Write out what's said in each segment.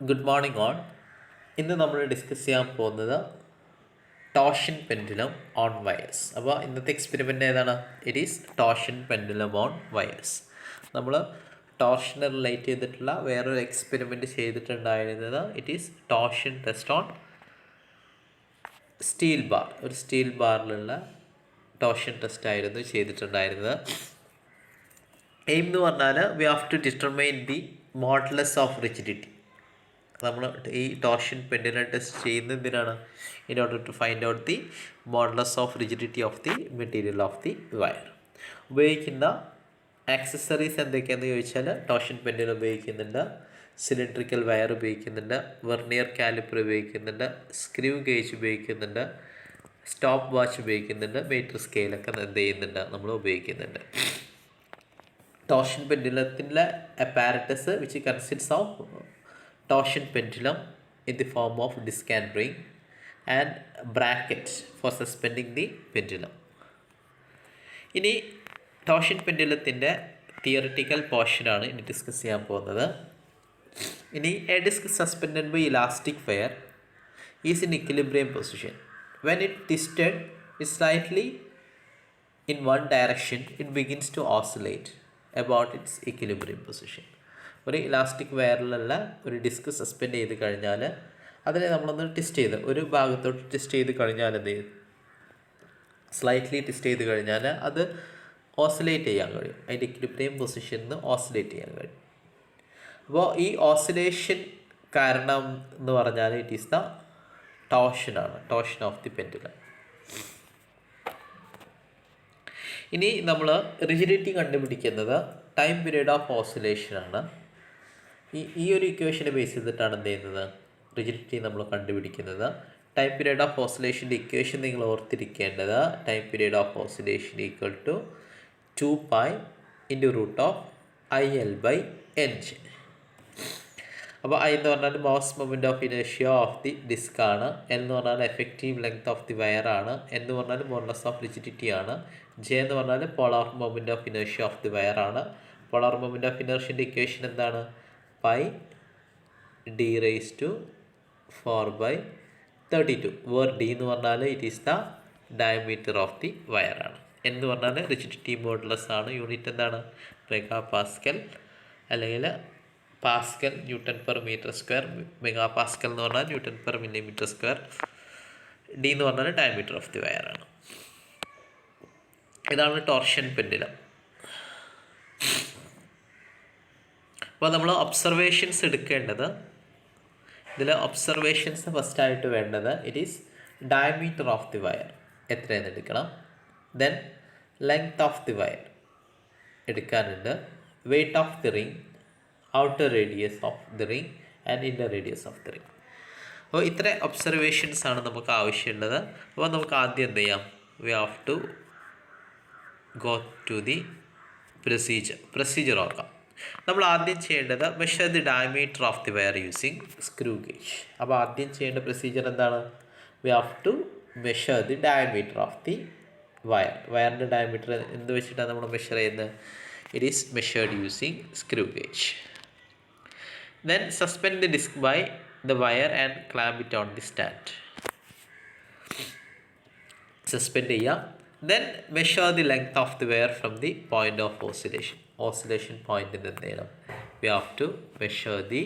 Good morning on. ഇന്ന് നമ്മൾ discuss ചെയ്യാൻ പോകുന്നത് ടോർഷൻ പെൻഡുലം ഓൺ വയേഴ്സ്. അപ്പോൾ ഇന്നത്തെ എക്സ്പെരിമെൻ്റ് ഏതാണ്? It is torsion pendulum on wires. നമ്മൾ ടോർഷനെ റിലേറ്റ് ചെയ്തിട്ടുള്ള വേറൊരു എക്സ്പെരിമെൻ്റ് ചെയ്തിട്ടുണ്ടായിരുന്നത് it is torsion test on steel bar. ഒരു സ്റ്റീൽ ബാറിലുള്ള ടോർഷൻ ടെസ്റ്റ് ആയിരുന്നു ചെയ്തിട്ടുണ്ടായിരുന്നത്. എയിം എന്ന് പറഞ്ഞാൽ we have to determine the modulus of rigidity. നമ്മൾ ഈ ടോർഷൻ പെൻഡുലം ടെസ്റ്റ് ചെയ്യുന്നതിനാണ് in order to find out the modulus of rigidity of the material of the wire. ഉപയോഗിക്കുന്ന ആക്സസറീസ് എന്തൊക്കെയാണെന്ന് ചോദിച്ചാൽ ടോർഷൻ പെൻഡുലം ഉപയോഗിക്കുന്നുണ്ട്, സിലിണ്ട്രിക്കൽ വയർ ഉപയോഗിക്കുന്നുണ്ട്, vernier caliper ഉപയോഗിക്കുന്നുണ്ട്, screw gauge ഉപയോഗിക്കുന്നുണ്ട്, സ്റ്റോപ്പ് വാച്ച് ഉപയോഗിക്കുന്നുണ്ട്, മീറ്റർ സ്കെയിലൊക്കെ എന്ത് ചെയ്യുന്നുണ്ട് നമ്മൾ ഉപയോഗിക്കുന്നുണ്ട്. ടോർഷൻ പെൻഡുലത്തിൻ്റെ apparatus which consists of torsion pendulum in the form of disc and ring and bracket for suspending the pendulum. ഇനി ടോർഷൻ പെൻഡുലത്തിൻ്റെ തിയറിറ്റിക്കൽ പോർഷനാണ് ഇനി ഡിസ്കസ് ചെയ്യാൻ പോകുന്നത്. ഇനി a disc suspended by elastic wire is in equilibrium position. When it twisted it slightly in one direction it begins to oscillate about its equilibrium position. ഒരു elastic വയറിലുള്ള ഒരു disk suspend ചെയ്ത് കഴിഞ്ഞാൽ അതിനെ നമ്മളൊന്ന് ട്വിസ്റ്റ് ചെയ്ത് ഒരു ഭാഗത്തോട്ട് ട്വിസ്റ്റ് ചെയ്ത് കഴിഞ്ഞാൽ എന്ത് ചെയ്യും, സ്ലൈറ്റ്ലി ട്വിസ്റ്റ് ചെയ്ത് കഴിഞ്ഞാൽ അത് ഓസിലേറ്റ് ചെയ്യാൻ കഴിയും. അതിൻ്റെ ഇക്വിലിബ്രിയം പൊസിഷനിൽ നിന്ന് ഓസിലേറ്റ് ചെയ്യാൻ കഴിയും. അപ്പോൾ ഈ ഓസിലേഷൻ കാരണം എന്ന് പറഞ്ഞാൽ ഇറ്റ് ഈസ് ദ ടോർഷനാണ്, ടോർഷൻ ഓഫ് ദി പെൻഡുലം. ഇനി നമ്മൾ റിജിഡിറ്റി കണ്ടുപിടിക്കുന്നത് ടൈം പീരീഡ് ഓഫ് ഓസിലേഷനാണ്. ഈ ഒരു ഇക്വേഷനെ ബേസ് ചെയ്തിട്ടാണ് എന്ത് ചെയ്യുന്നത്, റിജിഡിറ്റി നമ്മൾ കണ്ടുപിടിക്കുന്നത്. ടൈം പീരീഡ് ഓഫ് ഓസിലേഷൻ്റെ ഇക്വേഷൻ നിങ്ങൾ ഓർത്തിരിക്കേണ്ടത് time period of oscillation equal to 2π into root of IL/N. അപ്പോൾ I എന്ന് പറഞ്ഞാൽ മാസ് മൊമെൻറ്റ് ഓഫ് ഇനേഷ്യ ഓഫ് ദി ഡിസ്ക് ആണ്, L എന്ന് പറഞ്ഞാൽ effective length of the wire ആണ്, N എന്ന് പറഞ്ഞാൽ മോഡുലസ് ഓഫ് റിജിഡിറ്റി ആണ്, J എന്ന് പറഞ്ഞാൽ പോളാർ മൊമെൻറ്റ് ഓഫ് ഇനേഷ്യ ഓഫ് ദി വയർ ആണ്. പോളാർ മൊമെൻറ്റ് ഓഫ് ഇനേഷ്യൻ്റെ ഇക്വേഷൻ എന്താണ്? π d⁻4/32, വേർ D എന്ന് പറഞ്ഞാൽ it is the diameter of the wire ആണ്. N എന്ന് പറഞ്ഞാൽ റിജിഡിറ്റി മോഡുലസ് ആണ്, യൂണിറ്റ് എന്താണ്? മെഗാ പാസ്കൽ അല്ലെങ്കിൽ pascal newton per metre square, mega pascal എന്ന് പറഞ്ഞാൽ newton per millimetre square, D എന്ന് പറഞ്ഞാൽ ഡയമീറ്റർ ഓഫ് ദി വയർ ആണ്. ഇതാണ് ടോർഷൻ പെൻഡുലം. അപ്പോൾ നമ്മൾ ഒബ്സർവേഷൻസ് എടുക്കേണ്ടത്, ഇതിൽ ഒബ്സർവേഷൻസ് ഫസ്റ്റായിട്ട് വേണ്ടത് it is diameter of the wire എത്രയെന്ന് എടുക്കണം, then length of the wire എടുക്കാനുണ്ട്, weight of the ring, outer radius of the ring and inner radius of the ring. അപ്പോൾ ഇത്ര ഒബ്സർവേഷൻസ് ആണ് നമുക്ക് ആവശ്യമുള്ളത്. അപ്പോൾ നമുക്ക് ആദ്യം എന്ത് ചെയ്യാം, we have to go to the procedure നോക്കാം. നമ്മൾ ആദ്യം ചെയ്യേണ്ടത് measure the diameter of the wire using screw gauge. അപ്പോൾ ആദ്യം ചെയ്യേണ്ട പ്രൊസീജിയർ എന്താണ്? We have to measure the diameter of the wire. വയറിൻ്റെ ഡയമീറ്റർ എന്ത് വെച്ചിട്ടാണ് നമ്മൾ മെഷർ ചെയ്യുന്നത്? It is measured using screw gauge. Then suspend the disc by the wire and clamp it on the stand. Suspend ചെയ്യാം. Then measure the length of the wire from the point of oscillation. Oscillation പോയിന്റിൽ എന്ത് ചെയ്യണം? We have to measure the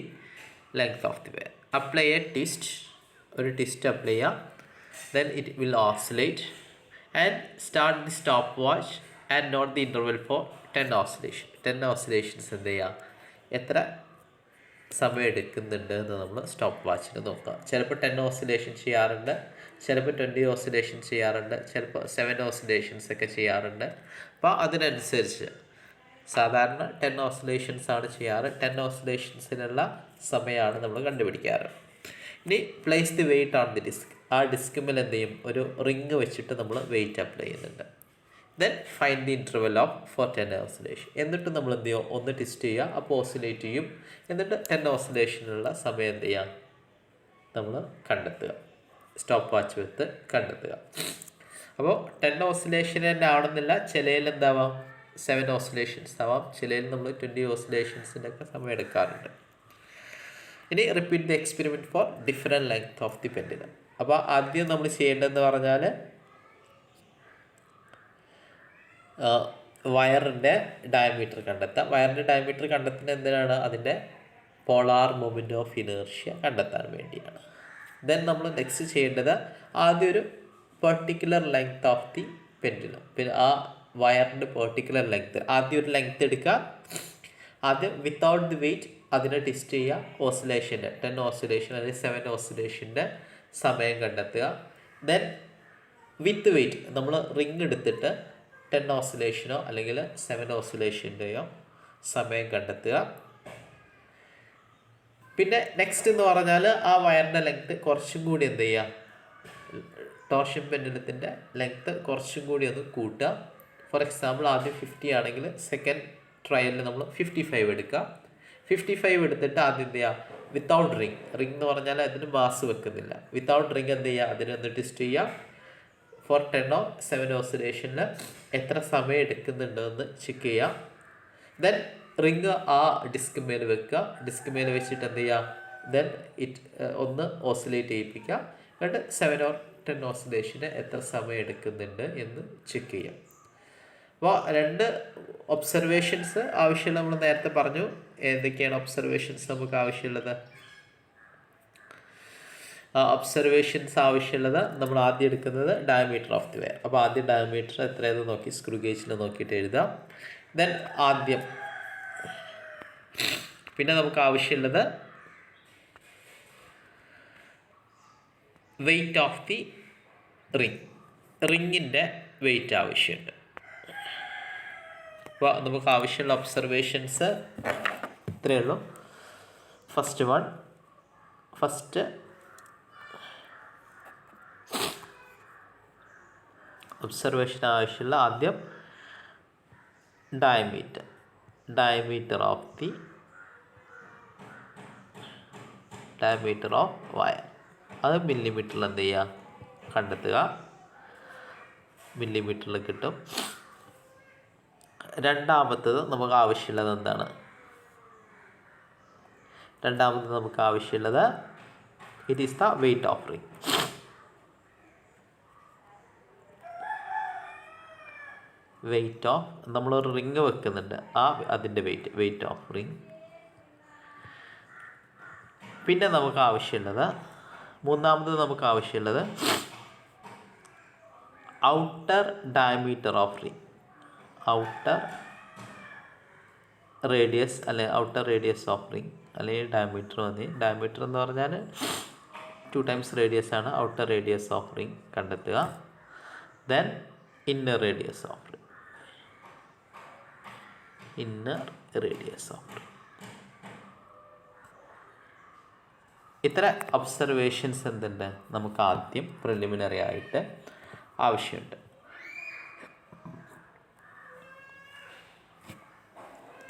length of the wire. Apply a twist, ഒരു twist apply ചെയ്യാം. Then it will oscillate and start the stop watch and note the interval for 10 oscillation. 10 oscillations എന്ത് ചെയ്യുക, എത്ര സമയം എടുക്കുന്നുണ്ട് എന്ന് നമ്മൾ സ്റ്റോപ്പ് വാച്ചിൽ നോക്കുക. ചിലപ്പോൾ 10 ഓസിലേഷൻ ചെയ്യാറുണ്ട്, ചിലപ്പോൾ 20 ഓസിലേഷൻ ചെയ്യാറുണ്ട്, ചിലപ്പോൾ 7 ഓസിലേഷൻസ് ഒക്കെ ചെയ്യാറുണ്ട്. അപ്പോൾ അതിനനുസരിച്ച് സാധാരണ 10 ഓസിലേഷൻസ് ആണ് ചെയ്യാറ്. 10 ഓസിലേഷൻസിനുള്ള സമയമാണ് നമ്മൾ കണ്ടുപിടിക്കാറ്. ഇനി place the weight on the disc. ആ ഡിസ്കിൽ എന്ത് ചെയ്യും, ഒരു റിങ് വെച്ചിട്ട് നമ്മൾ വെയിറ്റ് അപ്ലൈ ചെയ്യുന്നുണ്ട്. Then find the interval of for 10 oscillation. എന്നിട്ട് നമ്മൾ എന്ത് ചെയ്യും, ഒന്ന് ട്വിസ്റ്റ് ചെയ്യുക, അപ്പോൾ ഓസിലേറ്റ് ചെയ്യും. എന്നിട്ട് 10 ഓസിലേഷനുള്ള സമയം എന്ത് ചെയ്യുക, നമ്മൾ കണ്ടെത്തുക, സ്റ്റോപ്പ് വാച്ച് വെച്ച് കണ്ടെത്തുക. അപ്പോൾ 10 ഓസിലേഷൻ തന്നെ ആവണമെന്നില്ല, ചിലയിൽ എന്താവാം 7 ഓസിലേഷൻസ് ആവാം, ചിലയിൽ നമ്മൾ 20 ഓസിലേഷൻസിനൊക്കെ സമയം എടുക്കാറുണ്ട്. ഇനി repeat the experiment for different length of the pendulum. അപ്പോൾ ആദ്യം നമ്മൾ ചെയ്യേണ്ടതെന്ന് പറഞ്ഞാൽ വയറിൻ്റെ ഡയമീറ്റർ കണ്ടെത്താം. വയറിൻ്റെ ഡയമീറ്റർ കണ്ടെത്തുന്നത് എന്തിനാണ്? അതിൻ്റെ പോളാർ മൊമെൻറ്റ് ഓഫ് ഇനേർഷ്യ കണ്ടെത്താൻ വേണ്ടിയാണ്. ദെൻ നമ്മൾ നെക്സ്റ്റ് ചെയ്യേണ്ടത് ആദ്യം ഒരു particular length of the pendulum, പിന്നെ ആ വയറിൻ്റെ പെർട്ടിക്കുലർ ലെങ്ത്, ആദ്യം ഒരു ലെങ്ത് എടുക്കുക. ആദ്യം വിത്തൗട്ട് ദി വെയിറ്റ് അതിനെ ടെസ്റ്റ് ചെയ്യുക. ഓസിലേഷൻ്റെ 10 ഓസിലേഷൻ അല്ലെങ്കിൽ 7 ഓസിലേഷൻ്റെ സമയം കണ്ടെത്തുക. ദെൻ വിത്ത് വെയിറ്റ് നമ്മൾ റിങ് എടുത്തിട്ട് 10 ഓസിലേഷനോ അല്ലെങ്കിൽ 7 ഓസിലേഷൻ്റെയോ സമയം കണ്ടെത്തുക. പിന്നെ നെക്സ്റ്റ് എന്ന് പറഞ്ഞാൽ ആ വയറിൻ്റെ ലെങ്ത്ത് കുറച്ചും കൂടി എന്ത് ചെയ്യുക, ടോർഷൻ പെൻഡുലത്തിൻ്റെ ലെങ്ത്ത് കുറച്ചും കൂടി ഒന്ന് കൂട്ടുക. ഫോർ എക്സാമ്പിൾ ആദ്യം 50 ആണെങ്കിൽ സെക്കൻഡ് ട്രയലിൽ നമ്മൾ 55 എടുക്കുക. 55 എടുത്തിട്ട് ആദ്യം എന്ത് ചെയ്യുക, വിത്തൗട്ട് റിങ് എന്ന് പറഞ്ഞാൽ അതിന് മാസ് വെക്കുന്നില്ല, വിത്തൗട്ട് റിങ് എന്ത് ചെയ്യുക, അതിനൊന്ന് ടെസ്റ്റ് ചെയ്യുക. ഫോർ 10 or 7 ഓസിലേഷനിൽ എത്ര സമയം എടുക്കുന്നുണ്ടെന്ന് ചെക്ക് ചെയ്യുക. ദെൻ റിങ് ആ ഡിസ്ക് മേൽ വെക്കുക. ഡിസ്ക് മേൽ വെച്ചിട്ട് എന്ത് ചെയ്യുക, ദെൻ ഒന്ന് ഓസിലേറ്റ് ചെയ്യിപ്പിക്കുക. എന്നിട്ട് 7 or 10 ഓസിലേഷന് എത്ര സമയം എടുക്കുന്നുണ്ട് എന്ന് ചെക്ക് ചെയ്യാം. അപ്പോൾ 2 ഒബ്സർവേഷൻസ് ആവശ്യമുള്ള നമ്മൾ നേരത്തെ പറഞ്ഞു. ഏതൊക്കെയാണ് ഒബ്സർവേഷൻസ് നമുക്ക് ആവശ്യമുള്ളത്? ഒബ്സർവേഷൻസ് ആവശ്യമുള്ളത് നമ്മൾ ആദ്യം എടുക്കുന്നത് ഡയമീറ്റർ ഓഫ് ദി വയർ. അപ്പോൾ ആദ്യം ഡയമീറ്റർ എത്രയെന്ന് നോക്കി സ്ക്രൂ ഗേജിൽ നോക്കിയിട്ട് എഴുതാം. ദെൻ ആദ്യം പിന്നെ നമുക്ക് ആവശ്യമുള്ളത് വെയിറ്റ് ഓഫ് ദി റിങ്ങിൻ്റെ വെയിറ്റ് ആവശ്യമുണ്ട്. അപ്പോൾ നമുക്ക് ആവശ്യമുള്ള ഒബ്സർവേഷൻസ് ഇത്രയേ ഉള്ളൂ. ഫസ്റ്റ് ഒബ്സർവേഷൻ ആവശ്യമുള്ള ആദ്യം ഡയമീറ്റർ ഓഫ് വയർ, അത് മില്ലിമീറ്ററിൽ എന്ത് ചെയ്യുക, കണ്ടെത്തുക. മില്ലിമീറ്ററിൽ കിട്ടും. രണ്ടാമത്തത് നമുക്ക് ആവശ്യമുള്ളത് എന്താണ്? നമുക്ക് ആവശ്യമുള്ളത് it is the weight of ring. നമ്മളൊരു റിങ് വെക്കുന്നുണ്ട്, അതിൻ്റെ വെയിറ്റ് ഓഫ് റിങ്. പിന്നെ നമുക്ക് ആവശ്യമുള്ളത് മൂന്നാമത് നമുക്ക് ആവശ്യമുള്ളത് outer diameter of ring, outer radius of ring അല്ലെങ്കിൽ ഡയമീറ്റർ മതി. ഡയമീറ്റർ എന്ന് പറഞ്ഞാൽ 2 times റേഡിയസ് ആണ്. ഔട്ടർ റേഡിയസ് ഓഫ് റിങ് കണ്ടെത്തുക. Then inner radius of ring. ഇത്ര ഒബ്സർവേഷൻസ് എന്തുണ്ട് നമുക്ക് ആദ്യം പ്രിലിമിനറി ആയിട്ട് ആവശ്യമുണ്ട്.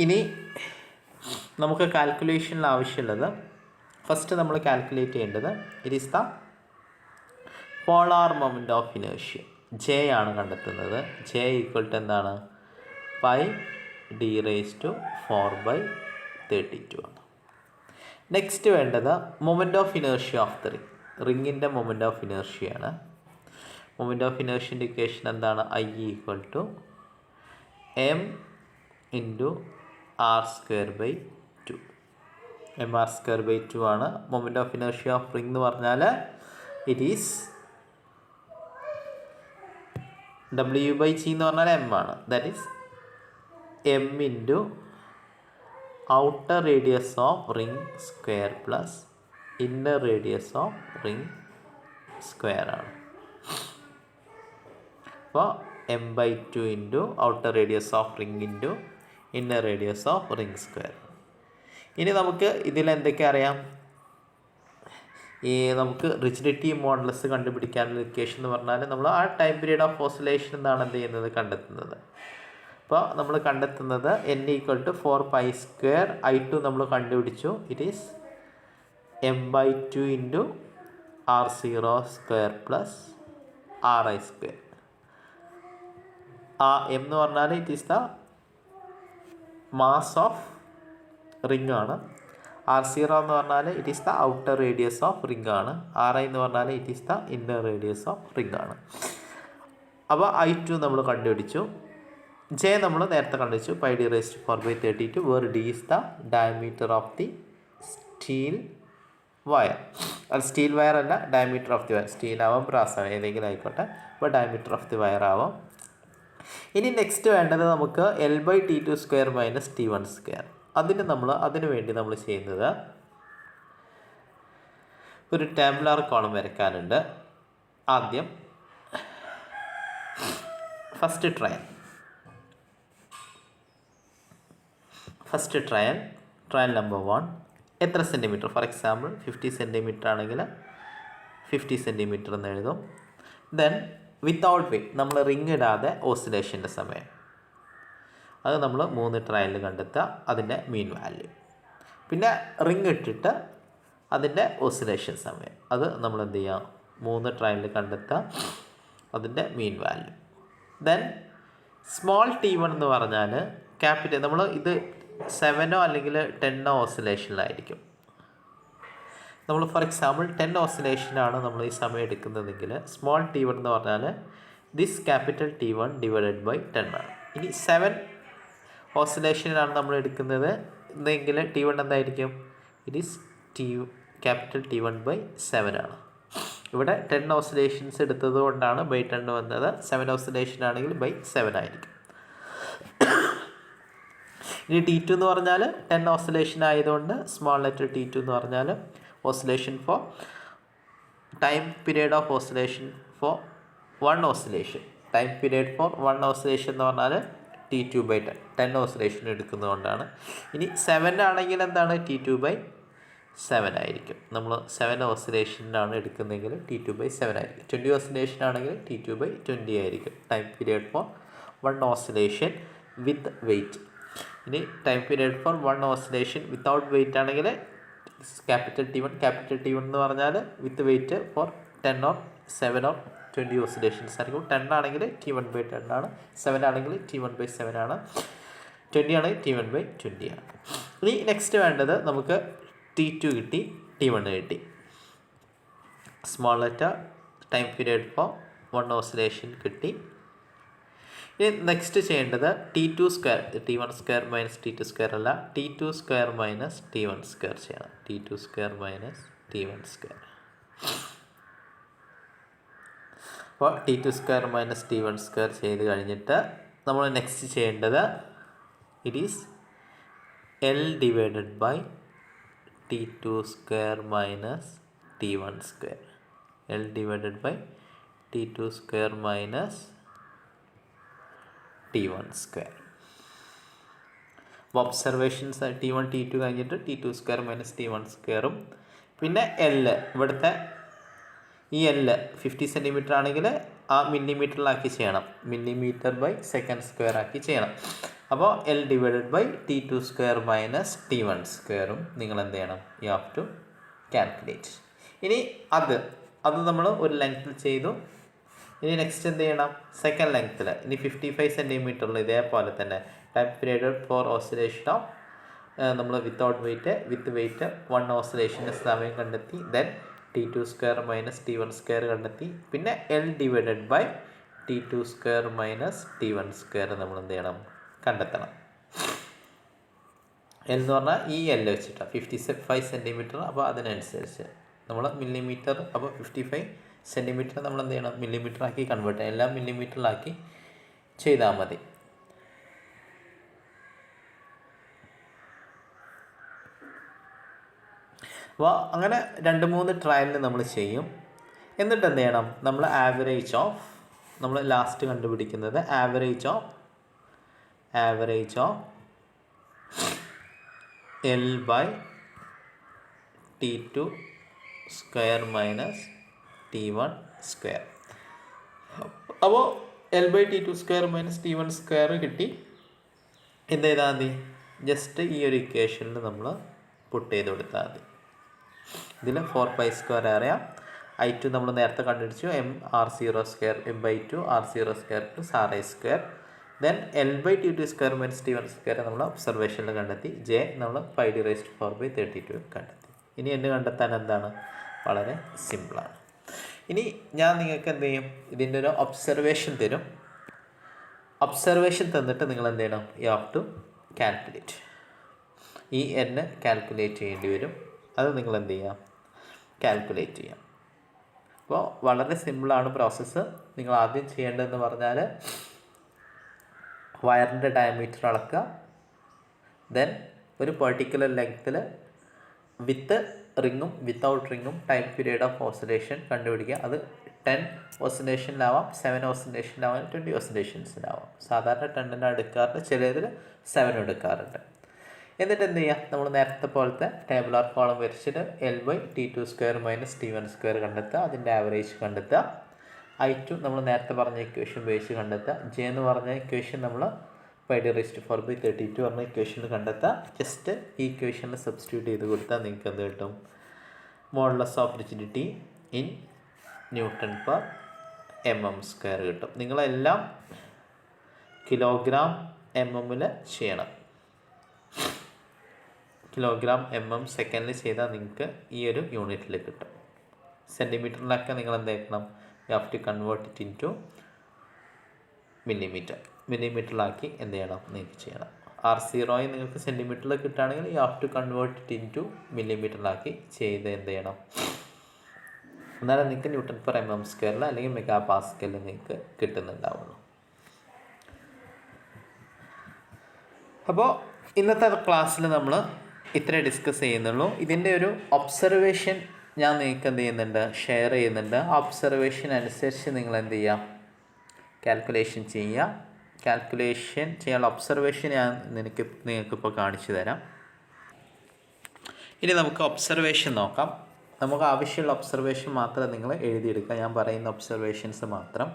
ഇനി നമുക്ക് കാൽക്കുലേഷനിൽ ആവശ്യമുള്ളത്, ഫസ്റ്റ് നമ്മൾ കാൽക്കുലേറ്റ് ചെയ്യേണ്ടത് it is the polar moment of inertia. J ആണ് കണ്ടെത്തുന്നത്. ജെ ഈക്വൽ ടു എന്താണ്? πd⁴/32 ആണ്. നെക്സ്റ്റ് വേണ്ടത് moment of inertia of the റിങ്ങിൻ്റെ മൊമെൻറ്റ് ഓഫ് ഇനേർഷ്യയാണ്. മൊമെൻറ്റ് ഓഫ് ഇനേർഷ്യൻ്റെ ഇക്വേഷൻ എന്താണ്? I = m×r²/2. mr²/2 ആണ് moment of inertia of ring എന്ന് പറഞ്ഞാൽ. ഇറ്റ് ഈസ് W/g എന്ന് പറഞ്ഞാൽ m ആണ്. That is m × outer radius of ring square plus inner radius of ring square ആണ്. അപ്പോൾ m/2 × outer radius of ring × inner radius of ring square. ഇനി നമുക്ക് ഇതിൽ എന്തൊക്കെ അറിയാം? നമുക്ക് റിജിഡിറ്റി മോഡുലസ് കണ്ടുപിടിക്കാനുള്ള ഇക്വേഷൻ എന്ന് പറഞ്ഞാൽ നമ്മൾ ആ ടൈം പീരീഡ് ഓഫ് ഓസിലേഷൻ എന്നാണ് എന്ത് ചെയ്യുന്നത്, കണ്ടെത്തുന്നത്. അപ്പോൾ നമ്മൾ കണ്ടെത്തുന്നത് n = 4π². I2 നമ്മൾ കണ്ടുപിടിച്ചു. It is m/2 × r0² plus ri². m എന്ന് പറഞ്ഞാൽ it is the mass of ring ആണ്. R0 എന്ന് പറഞ്ഞാൽ it is the outer radius of ring ആണ്. RI എന്ന് പറഞ്ഞാൽ it is the inner radius of ring ആണ്. അപ്പോൾ I2 നമ്മൾ കണ്ടുപിടിച്ചു. J നമ്മൾ നേരത്തെ കണ്ടുപിടിച്ചു, πd⁴/32, where D is the diameter of the steel wire. അത് സ്റ്റീൽ വയർ അല്ല, ഡയമീറ്റർ ഓഫ് ദി വയർ. സ്റ്റീലാവാം, ബ്രാസ് ഏതെങ്കിലും ആയിക്കോട്ടെ, അപ്പോൾ ഡയമീറ്റർ ഓഫ് ദി വയർ ആവാം. ഇനി നെക്സ്റ്റ് വേണ്ടത് നമുക്ക് L/T2² - T1². അതിന് വേണ്ടി നമ്മൾ ചെയ്യുന്നത് ഒരു ടാബുലാർ കോളം വരയ്ക്കാനുണ്ട്. ആദ്യം ഫസ്റ്റ് ട്രയൽ നമ്പർ 1 എത്ര സെൻറ്റിമീറ്റർ, ഫോർ എക്സാമ്പിൾ 50 സെൻറ്റിമീറ്റർ ആണെങ്കിൽ 50 സെൻറ്റിമീറ്റർ എന്ന് എഴുതും. ദെൻ വിത്തൗട്ട് വെയിറ്റ്, നമ്മൾ റിങ് ഇടാതെ ഓസിലേഷൻ്റെ സമയം, അത് നമ്മൾ 3 ട്രയലിൽ കണ്ടെത്തുക, അതിൻ്റെ മീൻ വാല്യൂ. പിന്നെ റിങ് ഇട്ടിട്ട് അതിൻ്റെ ഓസിലേഷൻ സമയം, അത് നമ്മൾ എന്ത് ചെയ്യാം, 3 ട്രയലിൽ കണ്ടെത്തുക, അതിൻ്റെ mean value. Then small T1 എന്ന് പറഞ്ഞാൽ ക്യാപിറ്റൽ, നമ്മൾ ഇത് 7 അല്ലെങ്കിൽ 10 ഓസിലേഷനിലായിരിക്കും. നമ്മൾ ഫോർ എക്സാമ്പിൾ 10 ഓസിലേഷനാണ് നമ്മൾ ഈ സമയം എടുക്കുന്നതെങ്കിൽ സ്മോൾ T1 എന്ന് പറഞ്ഞാൽ this capital T1 divided by 10 ആണ്. ഇനി 7 ഓസിലേഷനാണ് നമ്മൾ എടുക്കുന്നത് എന്നെങ്കിൽ T1 എന്തായിരിക്കും, it is capital T1 by 7 ആണ്. ഇവിടെ 10 ഓസിലേഷൻസ് എടുത്തത് കൊണ്ടാണ് ബൈ 10 വന്നത്. 7 ഓസിലേഷൻ ആണെങ്കിൽ ബൈ 7 ആയിരിക്കും. ഇനി T2 എന്ന് പറഞ്ഞാൽ 10 ഓസിലേഷൻ ആയതുകൊണ്ട് സ്മോൾ ലെറ്റർ T2 എന്ന് പറഞ്ഞാൽ oscillation for time period of oscillation for 1 oscillation. Time period for 1 oscillation എന്ന് പറഞ്ഞാൽ T2 ബൈ 10 ഓസിലേഷൻ എടുക്കുന്നതുകൊണ്ടാണ്. ഇനി 7 ആണെങ്കിൽ എന്താണ്, T2 ബൈ 7 ആയിരിക്കും. നമ്മൾ 7 ഓസിലേഷനാണ് എടുക്കുന്നതെങ്കിൽ T2 ബൈ 7 ആയിരിക്കും. 20 ഓസിലേഷൻ ആണെങ്കിൽ T2 ബൈ 20 ആയിരിക്കും. Time period for 1 oscillation with weight. ഇനി time period for 1 oscillation without weight ആണെങ്കിൽ ക്യാപിറ്റൽ T1 എന്ന് പറഞ്ഞാൽ with weight for 10 or 7 or 20 oscillations ആയിരിക്കും. 10 ആണെങ്കിൽ T1 ബൈ 10 ആണ്, 7 ആണെങ്കിൽ T1 ബൈ 7 ആണ്, 20 ആണെങ്കിൽ T1 ബൈ 20 ആണ്. ഇനി നെക്സ്റ്റ് വേണ്ടത് നമുക്ക് T2 കിട്ടി, T1 കിട്ടി. Small letter time period for 1 oscillation കിട്ടി. ഇനി നെക്സ്റ്റ് ചെയ്യേണ്ടത് T2², T1² - T2² അല്ല, T2² - T1² ചെയ്യണം. T2² - T1². അപ്പോൾ T2² - T1² ചെയ്ത് കഴിഞ്ഞിട്ട് നമ്മൾ നെക്സ്റ്റ് ചെയ്യേണ്ടത് it is L divided by T2² - T1². L divided by T2² - T1². അപ്പോൾ ഒബ്സർവേഷൻസ് T1 T2 കഴിഞ്ഞിട്ട് T2² - T1². പിന്നെ L, ഇവിടുത്തെ ഈ L 50 സെൻറ്റിമീറ്റർ ആണെങ്കിൽ ആ മില്ലിമീറ്ററിലാക്കി ചെയ്യണം, mm/s² ആക്കി ചെയ്യണം. അപ്പോൾ L divided by T2² - T1² നിങ്ങൾ എന്ത് ചെയ്യണം, യു ഹാവ് ടു കാൽക്കുലേറ്റ്. ഇനി അത് നമ്മൾ ഒരു ലെങ്ത്തിൽ ചെയ്തു. ഇനി നെക്സ്റ്റ് എന്ത് ചെയ്യണം, സെക്കൻഡ് ലെങ്ത്തിൽ. ഇനി 55 സെൻറ്റിമീറ്ററിൽ ഇതേപോലെ തന്നെ time period four oscillation of നമ്മൾ വിത്തൗട്ട് വെയിറ്റ്, വിത്ത് വെയിറ്റ് 1 ഓസിലേഷൻ്റെ സമയം കണ്ടെത്തി. ദെൻ T2² - T1² കണ്ടെത്തി. പിന്നെ L divided by T2² - T1² നമ്മൾ എന്ത് ചെയ്യണം, കണ്ടെത്തണം. L എന്ന് പറഞ്ഞാൽ ഈ L വെച്ചിട്ടാണ് 55 സെൻറ്റിമീറ്റർ. അപ്പോൾ അതിനനുസരിച്ച് നമ്മൾ മില്ലിമീറ്റർ, അപ്പോൾ 55 സെൻറ്റിമീറ്റർ നമ്മൾ എന്ത് ചെയ്യണം, മില്ലിമീറ്റർ ആക്കി കൺവേർട്ട് ചെയ്യണം. എല്ലാം മില്ലിമീറ്ററിലാക്കി ചെയ്താൽ മതി. അപ്പോൾ അങ്ങനെ 2-3 ട്രയലിൽ നമ്മൾ ചെയ്യും. എന്നിട്ട് എന്ത് ചെയ്യണം, നമ്മൾ നമ്മൾ ലാസ്റ്റ് കണ്ടുപിടിക്കുന്നത് average of L by T2² - T1². അപ്പോൾ L ബൈ T2² - T1² കിട്ടി. എന്ത് ചെയ്താൽ മതി, ജസ്റ്റ് ഈ ഒരു ഇക്വേഷനിൽ നമ്മൾ പുട്ട് ചെയ്ത് കൊടുത്താൽ മതി. ഇതിൽ 4π² അറിയാം. I2 നമ്മൾ നേരത്തെ കണ്ടുപിടിച്ചു, M/R02 M/2 R02 + RI². Then L/T2² minus T1² നമ്മൾ ഒബ്സർവേഷനിൽ കണ്ടെത്തി. J നമ്മൾ 5d⁴/32 കണ്ടെത്തി. ഇനി N കണ്ടെത്താൻ എന്താണ്? വളരെ സിമ്പിളാണ്. ഇനി ഞാൻ നിങ്ങൾക്ക് എന്ത് ചെയ്യും, ഇതിൻ്റെ ഒരു ഒബ്സർവേഷൻ തരും. ഒബ്സർവേഷൻ തന്നിട്ട് നിങ്ങൾ എന്ത് ചെയ്യണം? You have to calculate. ഈ N കാൽക്കുലേറ്റ് ചെയ്യേണ്ടി വരും. അത് നിങ്ങൾ എന്ത് ചെയ്യാം? കാൽക്കുലേറ്റ് ചെയ്യാം. അപ്പോൾ വളരെ സിമ്പിളാണ് പ്രോസസ്സ്. നിങ്ങൾ ആദ്യം ചെയ്യേണ്ടതെന്ന് പറഞ്ഞാൽ വയറിൻ്റെ ഡയമീറ്റർ അളക്കുക. ദെൻ ഒരു പെർട്ടിക്കുലർ ലെങ്ത്തിൽ വിത്ത് റിങ്ങും വിത്തൗട്ട് റിങ്ങും ടൈം പീരീഡ് ഓഫ് ഓസിലേഷൻ കണ്ടുപിടിക്കുക. അത് 10 ഓസിലേഷനിലാവാം, 7 ഓസിലേഷനിലാവാം, 20 ഓസിലേഷൻസിലാവാം. സാധാരണ 10 എടുക്കാറുണ്ട്, ചിലതിൽ 7 എടുക്കാറുണ്ട്. എന്നിട്ട് എന്ത് ചെയ്യുക? നമ്മൾ നേരത്തെ പോലത്തെ ടേബിളാർ കോളം വരച്ചിട്ട് L/T2² മൈനസ് T1² കണ്ടെത്തുക. അതിൻ്റെ ആവറേജ് കണ്ടെത്തുക. I2 നമ്മൾ നേരത്തെ പറഞ്ഞ ഇക്വേഷൻ ഉപയോഗിച്ച് കണ്ടെത്തുക. J എന്ന് പറഞ്ഞ ഇക്വേഷൻ നമ്മൾ 5d⁴/32 പറഞ്ഞ ഇക്വേഷനിൽ കണ്ടെത്തുക. ജസ്റ്റ് ഈ ഇക്വേഷനിൽ സബ്സ്റ്റിറ്റ്യൂട്ട് ചെയ്ത് കൊടുത്താൽ നിങ്ങൾക്ക് എന്ത് കിട്ടും? Modulus of rigidity in Nm/mm² കിട്ടും. നിങ്ങളെല്ലാം കിലോഗ്രാം mm ചെയ്യണം. കിലോഗ്രാം mm സെക്കൻഡിൽ ചെയ്താൽ നിങ്ങൾക്ക് ഈ ഒരു യൂണിറ്റിൽ കിട്ടും. സെൻറ്റിമീറ്ററിലൊക്കെ നിങ്ങൾ എന്താക്കണം? You have to convert it into millimetre. മില്ലിമീറ്ററിലാക്കി എന്ത് ചെയ്യണം? നിങ്ങൾക്ക് ചെയ്യണം. R0 നിങ്ങൾക്ക് സെൻറ്റിമീറ്ററിൽ കിട്ടുകയാണെങ്കിൽ you have to convert it into മില്ലിമീറ്ററിലാക്കി ചെയ്ത് എന്ത് ചെയ്യണം? എന്നാലും നിങ്ങൾക്ക് Nm/mm² അല്ലെങ്കിൽ MPa നിങ്ങൾക്ക് കിട്ടുന്നുണ്ടാവുള്ളൂ. അപ്പോൾ ഇന്നത്തെ ക്ലാസ്സിൽ നമ്മൾ ഇത്രേ ഡിസ്കസ് ചെയ്യുന്നുള്ളൂ. ഇതിൻ്റെ ഒരു ഒബ്സർവേഷൻ ഞാൻ നിങ്ങൾക്ക് എന്ത് ചെയ്യുന്നുണ്ട്? ഷെയർ ചെയ്യുന്നുണ്ട്. ആ ഒബ്സർവേഷൻ അനുസരിച്ച് നിങ്ങൾ എന്ത് ചെയ്യുക? കാൽക്കുലേഷൻ ചെയ്യുക. കാൽക്കുലേഷൻ ചെയ്യാനുള്ള ഒബ്സർവേഷൻ ഞാൻ നിങ്ങൾക്കിപ്പോൾ കാണിച്ചു തരാം. ഇനി നമുക്ക് ഒബ്സർവേഷൻ നോക്കാം. നമുക്ക് ആവശ്യമുള്ള ഒബ്സർവേഷൻ മാത്രം നിങ്ങൾ എഴുതിയെടുക്കുക. ഞാൻ പറയുന്ന ഒബ്സർവേഷൻസ് മാത്രം.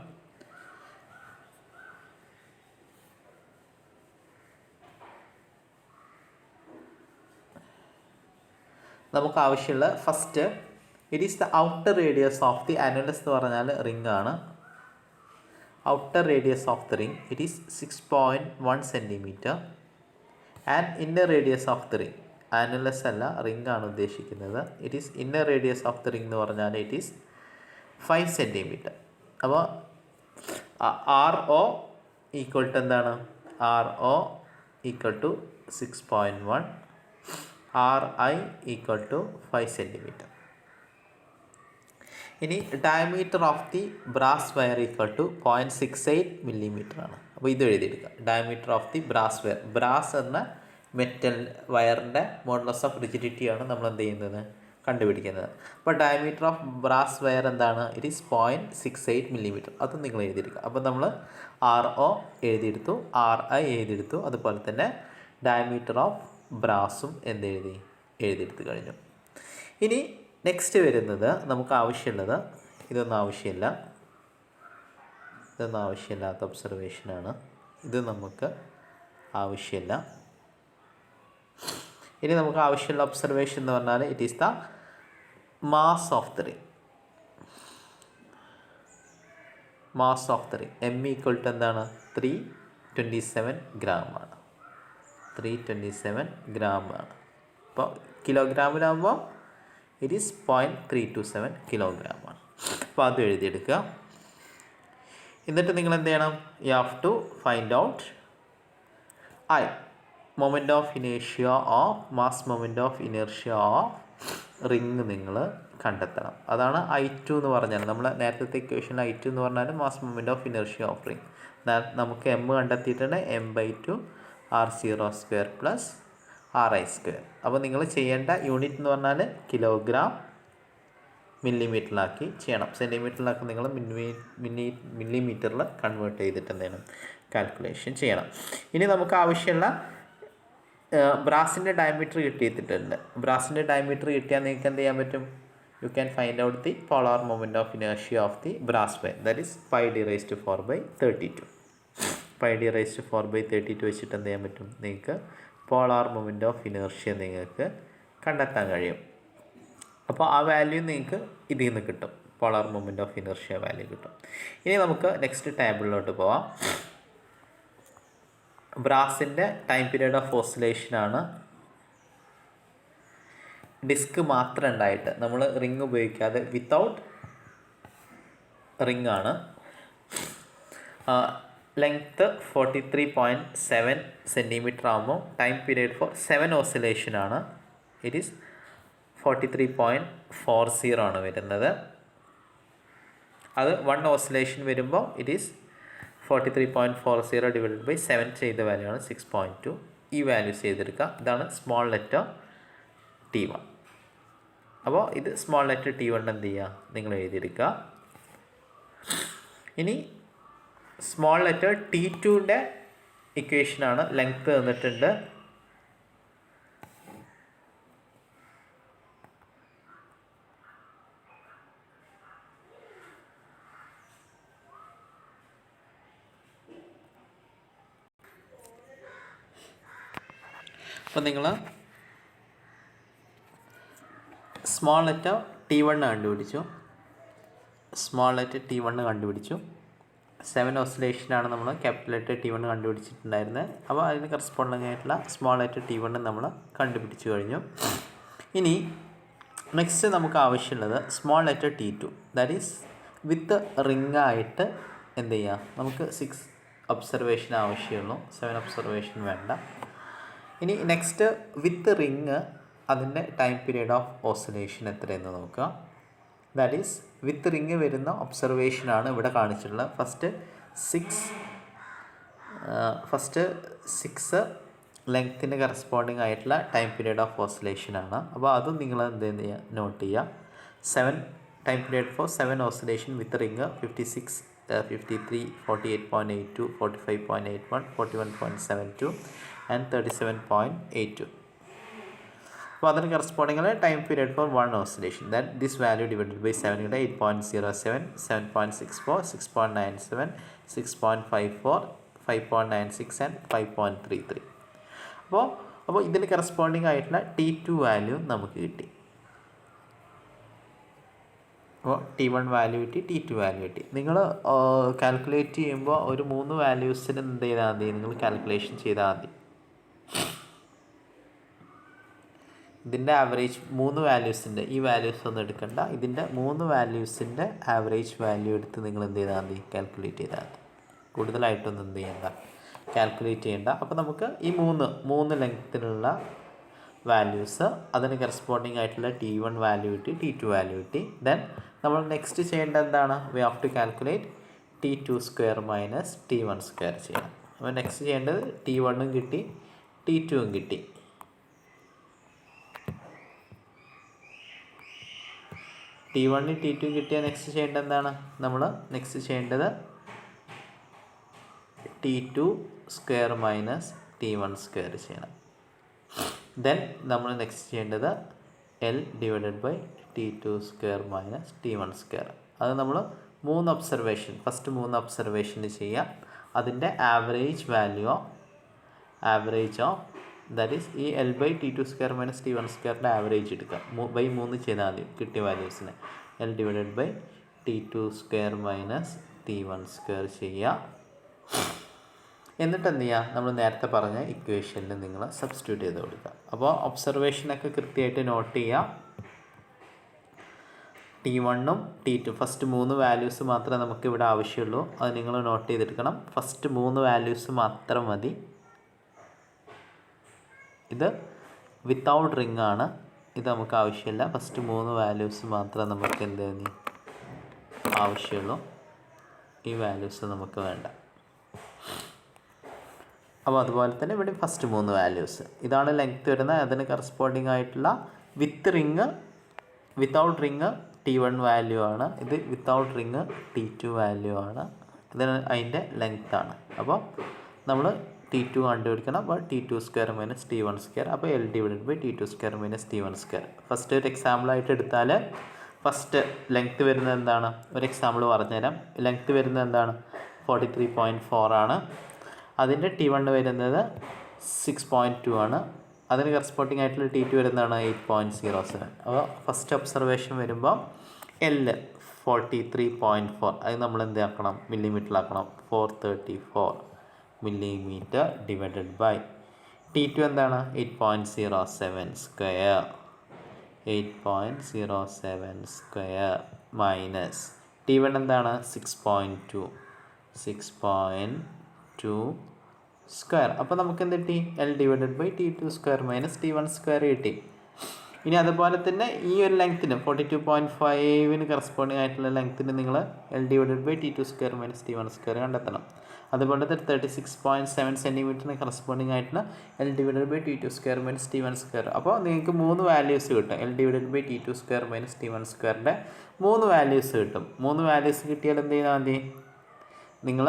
നമുക്ക് ആവശ്യമുള്ള first, it is the outer radius of the annulus എന്ന് പറഞ്ഞാൽ റിംഗ് ആണ്. Outer radius of the ring it is 6.1 cm and inner radius of the ring, annulus അല്ല റിംഗ് ആണ് ഉദ്ദേശിക്കുന്നത്. It is inner radius of the ring എന്ന് പറഞ്ഞാൽ it is 5 cm. അപ്പോൾ RO equal to എന്താണ്? RO equal to 6.1, RI equal to 5 cm. ഇനി diameter of the brass wire equal to 0.68 mm ആണ്. അപ്പോൾ ഇത് എഴുതിയെടുക്കുക. Diameter of the brass wire, brass എന്ന മെറ്റൽ വയറിൻ്റെ മോഡുലസ് ഓഫ് റിജിഡിറ്റിയാണ് നമ്മൾ എന്ത് ചെയ്യുന്നത്? കണ്ടുപിടിക്കുന്നത്. അപ്പോൾ ഡയമീറ്റർ ഓഫ് ബ്രാസ് വയർ എന്താണ്? It is 0.68 mm. അത് നിങ്ങൾ എഴുതിയെടുക്കുക. അപ്പോൾ നമ്മൾ RO എഴുതിയെടുത്തു, RI എഴുതിയെടുത്തു, അതുപോലെ തന്നെ ഡയമീറ്റർ ഓഫ് ബ്രാസും എഴുതിയെടുത്ത് കഴിഞ്ഞു. ഇനി നെക്സ്റ്റ് വരുന്നത് നമുക്ക് ആവശ്യമുള്ളത്, ഇതൊന്നും ആവശ്യമില്ലാത്ത ഒബ്സർവേഷനാണ്. ഇത് നമുക്ക് ആവശ്യമില്ല. ഇനി നമുക്ക് ആവശ്യമുള്ള ഒബ്സർവേഷൻ എന്ന് പറഞ്ഞാൽ it is the mass of the ring. Mass of the ring M equal to എന്താണ്? 327 gram ആണ്. 327 gram ആണ്. അപ്പോൾ കിലോഗ്രാമിലാകുമ്പോൾ ഇറ്റ് ഈസ് 0.327 kilogram ആണ്. അപ്പോൾ അത് എഴുതിയെടുക്കുക. എന്നിട്ട് നിങ്ങൾ എന്ത് ചെയ്യണം? You have to find out I, moment of ഇനേഷ്യ of mass moment of inertia of ring നിങ്ങൾ കണ്ടെത്തണം. അതാണ് I2 എന്ന് പറഞ്ഞാൽ. നമ്മൾ നേരത്തെ ഇക്വേഷൻ I2 എന്ന് പറഞ്ഞാൽ mass moment of inertia of ring. നമുക്ക് M കണ്ടെത്തിയിട്ടുണ്ട്. M/2 R0² plus RI². അപ്പോൾ നിങ്ങൾ ചെയ്യേണ്ട യൂണിറ്റ് എന്ന് പറഞ്ഞാൽ കിലോഗ്രാം മില്ലിമീറ്ററിലാക്കി ചെയ്യണം. സെൻറ്റിമീറ്ററിലാക്കി നിങ്ങൾ മില്ലിമീറ്ററിൽ കൺവേർട്ട് ചെയ്തിട്ട് എന്ത് ചെയ്യണം? കാൽക്കുലേഷൻ ചെയ്യണം. ഇനി നമുക്ക് ആവശ്യമുള്ള ബ്രാസിൻ്റെ ഡയമീറ്റർ കിട്ടിയിട്ടുണ്ട്. ബ്രാസിൻ്റെ ഡയമീറ്റർ കിട്ടിയാൽ നിങ്ങൾക്ക് എന്ത് ചെയ്യാൻ പറ്റും? You can find out the polar moment of inertia of the brass wire, that is 5d⁴/32. 5d⁴/32 വെച്ചിട്ട് എന്ത് ചെയ്യാൻ പറ്റും? നിങ്ങൾക്ക് പോളാർ മൊമെൻ്റ് ഓഫ് ഇനേർഷ്യ നിങ്ങൾക്ക് കണ്ടെത്താൻ കഴിയും. അപ്പോൾ ആ വാല്യൂ നിങ്ങൾക്ക് ഇതിൽ നിന്ന് കിട്ടും. Polar moment of inertia value കിട്ടും. ഇനി നമുക്ക് നെക്സ്റ്റ് ടേബിളിലോട്ട് പോവാം. ബ്രാസിൻ്റെ ടൈം പീരീഡ് ഓഫ് ഓസിലേഷനാണ്. ഡിസ്ക് മാത്രം ഉണ്ടായിട്ട് നമ്മൾ റിങ് ഉപയോഗിക്കാതെ വിത്തൗട്ട് റിങ് ആണ്. ലെങ്ത്ത് 43.7 സെൻറ്റിമീറ്റർ ആകുമ്പോൾ ടൈം പീരീഡ് ഫോർ 7 ഓസിലേഷനാണ്. ഇറ്റ് ഈസ് 43.40 ആണ് വരുന്നത്. അത് 1 ഓസിലേഷൻ വരുമ്പോൾ ഇറ്റ് ഈസ് 43.40 ഡിവൈഡഡ് ബൈ 7 ചെയ്ത വാല്യൂ ആണ് 6.2. ഈ വാല്യൂസ് ചെയ്തെടുക്കുക. ഇതാണ് സ്മോൾ ലെറ്റർ T1. അപ്പോൾ ഇത് സ്മോൾ ലെറ്റർ T1 എന്ത് ചെയ്യുക, നിങ്ങൾ എഴുതിയെടുക്കുക. ഇനി സ്മോൾ ലെറ്റർ T2ൻ്റെ ഇക്വേഷനാണ്. ലെങ്ത്ത് തന്നിട്ടുണ്ട്. അപ്പോൾ നിങ്ങൾ സ്മോൾ ലെറ്റർ T1 കണ്ടുപിടിച്ചു. സ്മോൾ ലെറ്റർ T1 കണ്ടുപിടിച്ചു. 7 ഓസിലേഷനാണ് നമ്മൾ ക്യാപിറ്റൽ ലെറ്റർ T1 കണ്ടുപിടിച്ചിട്ടുണ്ടായിരുന്നത്. അപ്പോൾ അതിന് കറസ്പോണ്ടിങ് ആയിട്ടുള്ള സ്മോൾ ലെറ്റർ T1 നമ്മൾ കണ്ടുപിടിച്ചു കഴിഞ്ഞു. ഇനി നെക്സ്റ്റ് നമുക്ക് ആവശ്യമുള്ളത് small letter T2, that is with ring ആയിട്ട് എന്ത് ചെയ്യുക, നമുക്ക് 6 ഒബ്സർവേഷൻ ആവശ്യമുള്ളൂ, 7 ഒബ്സർവേഷൻ വേണ്ട. ഇനി നെക്സ്റ്റ് വിത്ത് റിങ്, അതിൻ്റെ ടൈം പീരീഡ് ഓഫ് ഓസിലേഷൻ എത്രയെന്ന് നോക്കുക. ദാറ്റ് ഈസ് വിത്ത് റിങ് വരുന്ന ഒബ്സർവേഷനാണ് ഇവിടെ കാണിച്ചിട്ടുള്ളത്. ഫസ്റ്റ് 6 ലെങ്ത്തിന് കറസ്പോണ്ടിങ് ആയിട്ടുള്ള ടൈം പീരീഡ് ഓഫ് ഓസിലേഷനാണ്. അപ്പോൾ അതും നിങ്ങൾ എന്ത് ചെയ്യുക, നോട്ട് ചെയ്യുക. 7 time period for 7 oscillation with ring 56, 53, 48.82, 45.81, 41.72 and 37.82. അപ്പോൾ അതിന് corresponding time period for 1 oscillation, that this value divided by 7 കിട്ടുക 8.07, 7.64, 6.97, 6.54, 5.96 and 5.33. അപ്പോൾ ഇതിന് കറസ്പോണ്ടിങ് ആയിട്ടുള്ള T2 വാല്യൂ നമുക്ക് കിട്ടി. അപ്പോൾ T1 വാല്യൂ കിട്ടി, T2 വാല്യൂ കിട്ടി. നിങ്ങൾ കാൽക്കുലേറ്റ് ചെയ്യുമ്പോൾ ഒരു 3 വാല്യൂസിന് എന്ത് ചെയ്താൽ മതി, നിങ്ങൾ കാൽക്കുലേഷൻ ചെയ്താൽ മതി. ഇതിൻ്റെ ആവറേജ് 3 വാല്യൂസിൻ്റെ, ഈ വാല്യൂസ് ഒന്നും എടുക്കണ്ട, ഇതിൻ്റെ 3 വാല്യൂസിൻ്റെ ആവറേജ് വാല്യൂ എടുത്ത് നിങ്ങൾ എന്ത് ചെയ്താൽ മതി, കാൽക്കുലേറ്റ് ചെയ്താൽ മതി. കൂടുതലായിട്ടൊന്നും എന്ത് ചെയ്യണ്ട, കാൽക്കുലേറ്റ് ചെയ്യേണ്ട. അപ്പോൾ നമുക്ക് ഈ 3 ലെങ്ത്തിലുള്ള വാല്യൂസ്, അതിന് കറസ്പോണ്ടിങ് ആയിട്ടുള്ള T1 വാല്യൂ കിട്ടി, T2 വാല്യൂ കിട്ടി. ദെൻ നമ്മൾ നെക്സ്റ്റ് ചെയ്യേണ്ടത് എന്താണ്, we have to calculate T2² minus T1² ചെയ്യണം. അപ്പോൾ നെക്സ്റ്റ് ചെയ്യേണ്ടത് T1 കിട്ടി, T2 കിട്ടി. T1 T2 കിട്ടിയ നെക്സ്റ്റ് ചെയ്യേണ്ടത് എന്താണ്, നമ്മൾ നെക്സ്റ്റ് ചെയ്യേണ്ടത് T2² മൈനസ് T1² ചെയ്യണം. ദെൻ നമ്മൾ നെക്സ്റ്റ് ചെയ്യേണ്ടത് L divided by T2² minus T1². അത് നമ്മൾ 3 ഒബ്സർവേഷൻ, ഫസ്റ്റ് 3 ഒബ്സർവേഷന് ചെയ്യാം. അതിൻ്റെ average value of that is ഈ L by T2² minus T1² average എടുക്കുക, ബൈ 3 ചെയ്താൽ മതി കിട്ടിയ വാല്യൂസിന്. L divided by T2² minus T1² ചെയ്യുക. എന്നിട്ട് എന്ത് ചെയ്യുക, നമ്മൾ നേരത്തെ പറഞ്ഞ ഇക്വേഷനിൽ നിങ്ങൾ സബ്സ്റ്റിറ്റ്യൂട്ട് ചെയ്ത് കൊടുക്കുക. അപ്പോൾ ഒബ്സർവേഷനൊക്കെ കൃത്യമായിട്ട് നോട്ട് ചെയ്യുക. T1ഉം T2 ഫസ്റ്റ് 3 വാല്യൂസ് മാത്രമേ നമുക്ക് ഇവിടെ ആവശ്യമുള്ളൂ, അത് നിങ്ങൾ നോട്ട് ചെയ്തെടുക്കണം. ഫസ്റ്റ് 3 വാല്യൂസ് മാത്രം മതി. ഇത് വിത്തൗട്ട് റിംഗ് ആണ്, ഇത് നമുക്ക് ആവശ്യമില്ല. ഫസ്റ്റ് 3 വാല്യൂസ് മാത്രമേ നമുക്ക് എന്ത് ചെയ്യുന്നു ആവശ്യമുള്ളൂ, ഈ വാല്യൂസ് നമുക്ക് വേണ്ട. അപ്പോൾ അതുപോലെ തന്നെ ഇവിടെ ഫസ്റ്റ് 3 വാല്യൂസ്, ഇതാണ് ലെങ്ത്ത് വരുന്നത്. അതിന് കറസ്പോണ്ടിങ് ആയിട്ടുള്ള with ring, without ring T1 value ആണ്, ഇത് വിത്തൗട്ട് റിങ് T2 വാല്യൂ ആണ്. ഇതിന് അതിൻ്റെ ലെങ്ത്താണ്. അപ്പോൾ നമ്മൾ T2 കണ്ടുപിടിക്കണം. അപ്പോൾ T2² മൈനസ് T1². അപ്പോൾ L divided by T2² minus T1². First ഒരു എക്സാമ്പിളായിട്ട് എടുത്താൽ ഫസ്റ്റ് ലെങ്ത്ത് വരുന്നത് എന്താണ്, ഒരു എക്സാമ്പിൾ പറഞ്ഞുതരാം. ലെങ്ത്ത് വരുന്നത് എന്താണ്, 43.4 ആണ്. അതിൻ്റെ T1 വരുന്നത് 6.2 ആണ്. അതിന് കറസ്പോണ്ടിങ് ആയിട്ടുള്ള T2 വരുന്നതാണ് 8.07. അപ്പോൾ ഫസ്റ്റ് ഒബ്സർവേഷൻ വരുമ്പോൾ L 43.4, അത് നമ്മൾ എന്ത് ആക്കണം, മില്ലിമീറ്ററിലാക്കണം. 434 മില്ലിമീറ്റർ ഡിവൈഡഡ് ബൈ T2 എന്താണ് 8.07 സ്ക്വയർ 8.07 സ്ക്വയർ മൈനസ് T1 എന്താണ് 6.2 സ്ക്വയർ. അപ്പോൾ നമുക്ക് എന്ത് കിട്ടി L divided by T2 square minus T1 square കിട്ടി. ഇനി അതുപോലെ തന്നെ ഈ ഒരു ലെങ്ത്തിന് 42.5 കറസ്പോണ്ടിങ് ആയിട്ടുള്ള ലെങ്ത്തിന് നിങ്ങൾ L divided by T2 square minus T1 square കണ്ടെത്തണം. അതുപോലെ തന്നെ 36.7 സെൻറ്റിമീറ്ററിന് കറസ്പോണ്ടിങ് ആയിട്ടുള്ള L divided by T2 square minus T1 square. അപ്പോൾ നിങ്ങൾക്ക് 3 വാല്യൂസ് കിട്ടും. L divided by T2 square minus T1 സ്ക്വയറിൻ്റെ 3 വാല്യൂസ് കിട്ടും. 3 വാല്യൂസ് കിട്ടിയാൽ എന്ത് ചെയ്താൽ മതി, നിങ്ങൾ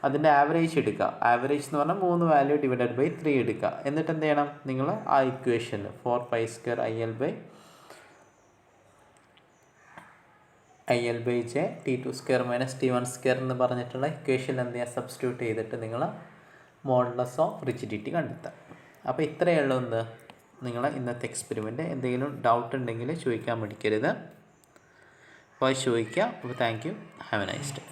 അതിൻ്റെ ആവറേജ് എടുക്കുക. ആവറേജ് എന്ന് പറഞ്ഞാൽ 3 വാല്യൂ ഡിവൈഡഡ് ബൈ 3 എടുക്കുക. എന്നിട്ട് എന്ത് ചെയ്യണം, നിങ്ങൾ ആ ഇക്വേഷനിൽ 4π² IL by J T2 square minus T1 square എന്ന് പറഞ്ഞിട്ടുള്ള ഇക്വേഷനിൽ എന്ത് ചെയ്യുക, സബ്സ്റ്റിറ്റ്യൂട്ട് ചെയ്തിട്ട് നിങ്ങൾ മോഡുലസ് ഓഫ് റിജിഡിറ്റി കണ്ടെത്തുക. അപ്പോൾ ഇത്രയേ ഉള്ളൂ എന്ത് നിങ്ങൾ ഇന്നത്തെ എക്സ്പെരിമെൻറ്റ്. എന്തെങ്കിലും ഡൗട്ട് ഉണ്ടെങ്കിൽ ചോദിക്കാൻ മടിക്കരുത്. അപ്പോൾ ചോദിക്കുക. അപ്പോൾ thank you. Have A nice day.